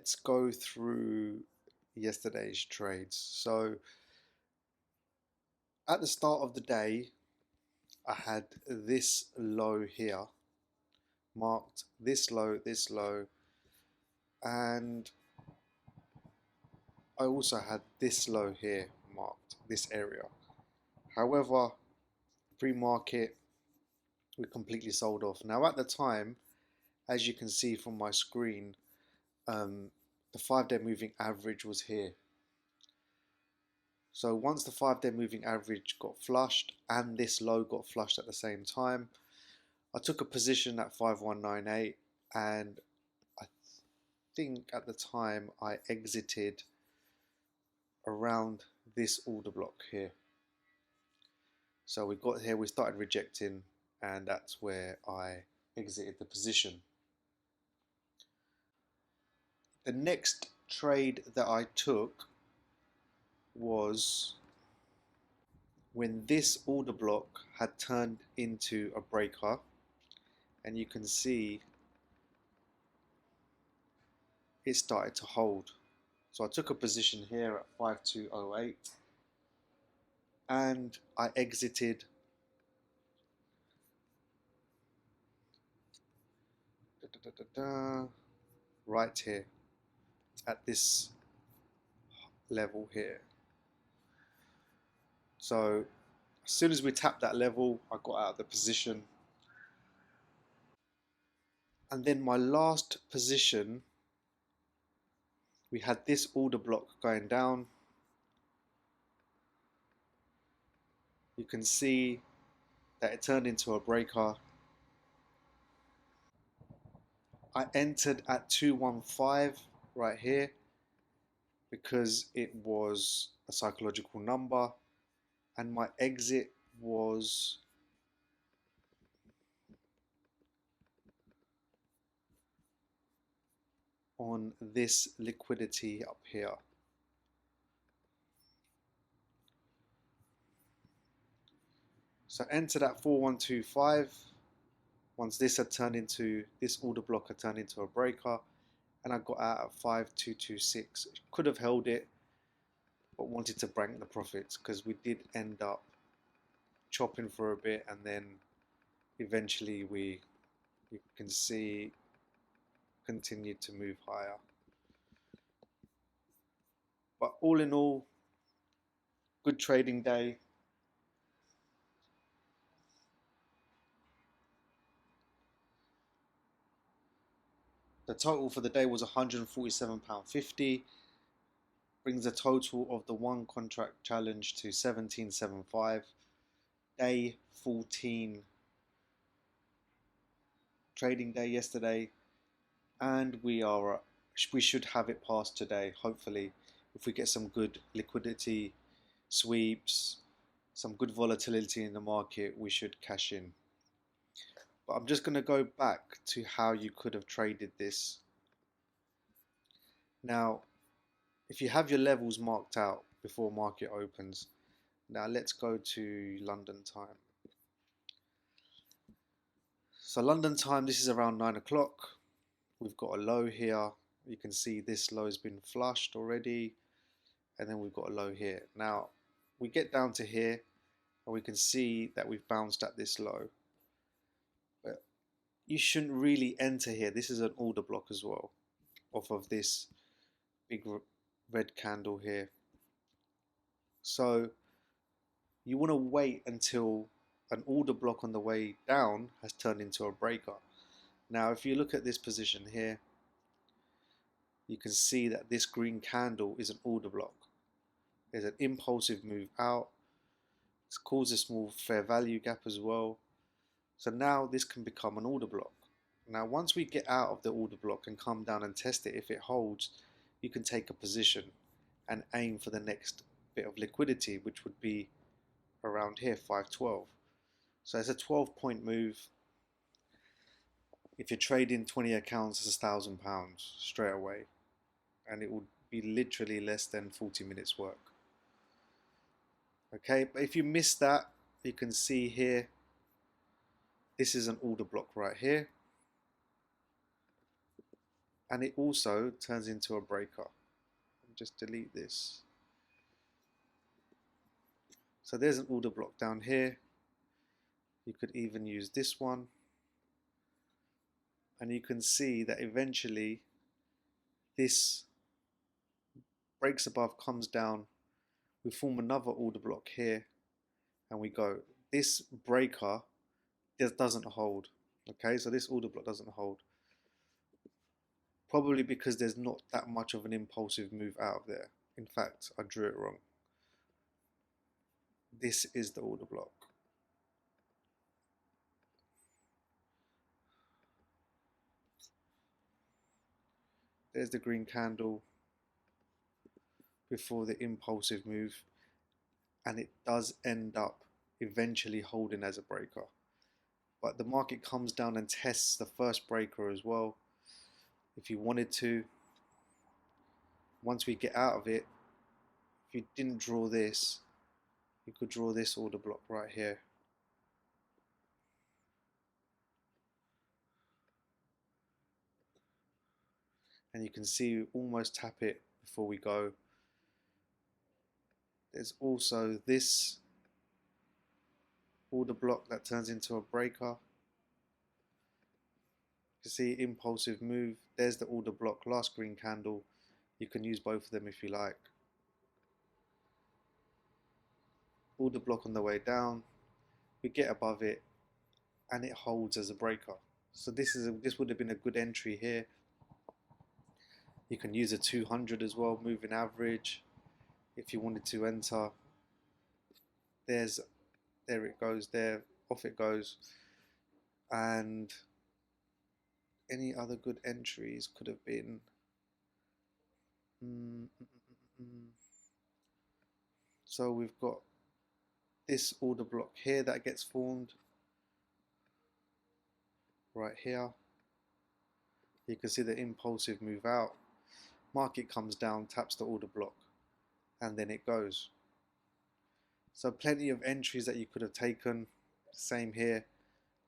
let's go through yesterday's trades. So at the start of the day, I had this low here, marked this low, and I also had this low here marked, this area. However, pre-market, we completely sold off. Now at the time, as you can see from my screen, the 5-day moving average was here. So once the 5-day moving average got flushed and this low got flushed at the same time, I took a position at 5198, and I think at the time I exited around this order block here. So we got here, we started rejecting, and that's where I exited the position. The next trade that I took was when this order block had turned into a breaker, and you can see it started to hold. So I took a position here at 5208 and I exited right here at this level here. So as soon as we tapped that level, I got out of the position. And then my last position, we had this order block going down. You can see that it turned into a breaker. I entered at 215 right here because it was a psychological number, and my exit was on this liquidity up here. So entered at 4125. Once this had turned into, this order block had turned into a breaker, and I got out at 5226. Could have held it, but wanted to bank the profits because we did end up chopping for a bit, and then eventually you can see continued to move higher. But all in all, good trading day. The total for the day was £147.50, brings the total of the one contract challenge to 1775. Day 14 trading day yesterday, and we should have it passed today, hopefully, if we get some good liquidity sweeps, some good volatility in the market, we should cash in. But I'm just going to go back to how you could have traded this. Now, if you have your levels marked out before market opens, now let's go to London time. So London time, this is around 9 o'clock. We've got a low here. You can see this low has been flushed already, and then we've got a low here. Now we get down to here and we can see that we've bounced at this low, but you shouldn't really enter here. This is an order block as well off of this big red candle here. So you want to wait until an order block on the way down has turned into a breaker. Now if you look at this position here, you can see that this green candle is an order block. There's an impulsive move out. It's caused a small fair value gap as well. So now this can become an order block. Now once we get out of the order block and come down and test it, if it holds, you can take a position and aim for the next bit of liquidity, which would be around here, 512. So it's a 12-point move. If you're trading 20 accounts, it's £1,000 straight away, and it would be literally less than 40 minutes work. Okay, but if you miss that, you can see here, this is an order block right here, and it also turns into a breaker. Just delete this. So there's an order block down here. You could even use this one, and you can see that eventually this breaks above, comes down, we form another order block here, and we go. This breaker doesn't hold. Okay, so this order block doesn't hold. Probably because there's not that much of an impulsive move out of there. In fact, I drew it wrong. This is the order block. There's the green candle before the impulsive move, and it does end up eventually holding as a breaker. But the market comes down and tests the first breaker as well. If you wanted to, once we get out of it, if you didn't draw this, you could draw this order block right here. And you can see almost tap it before we go. There's also this order block that turns into a breaker. You can see impulsive move. There's the order block, last green candle. You can use both of them if you like. Order block on the way down. We get above it, and it holds as a breaker. So this would have been a good entry here. You can use a 200 as well, moving average, if you wanted to enter. There it goes, there, off it goes. And any other good entries could have been so we've got this order block here that gets formed right here. You can see the impulsive move out. Market comes down, taps the order block, and then it goes. So plenty of entries that you could have taken. Same here.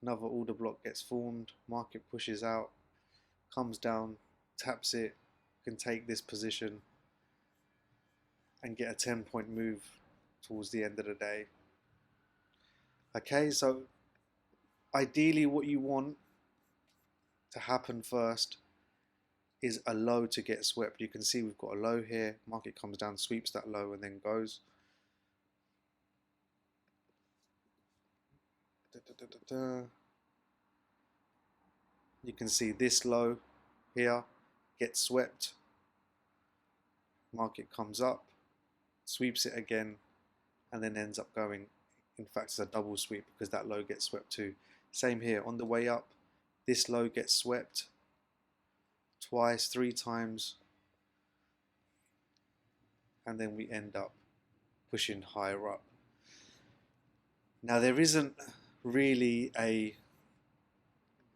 Another order block gets formed, market pushes out, comes down, taps it, can take this position and get a 10-point move towards the end of the day. Okay, so ideally what you want to happen first is a low to get swept. You can see we've got a low here, market comes down, sweeps that low and then goes. You can see this low here gets swept, market comes up, sweeps it again, and then ends up going. In fact, it's a double sweep because that low gets swept too. Same here, on the way up, this low gets swept twice, 3 times, and then we end up pushing higher up. Now there isn't really a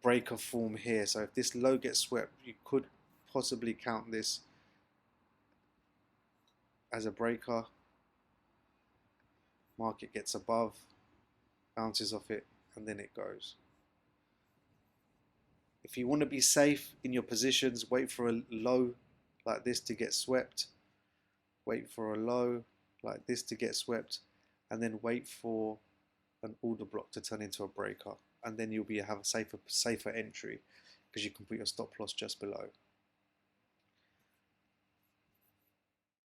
breaker form here, so if this low gets swept, you could possibly count this as a breaker. Market gets above, bounces off it, and then it goes. If you want to be safe in your positions, wait for a low like this to get swept, wait for a low like this to get swept, and then wait for an order block to turn into a breaker, and then you'll have a safer entry because you can put your stop loss just below.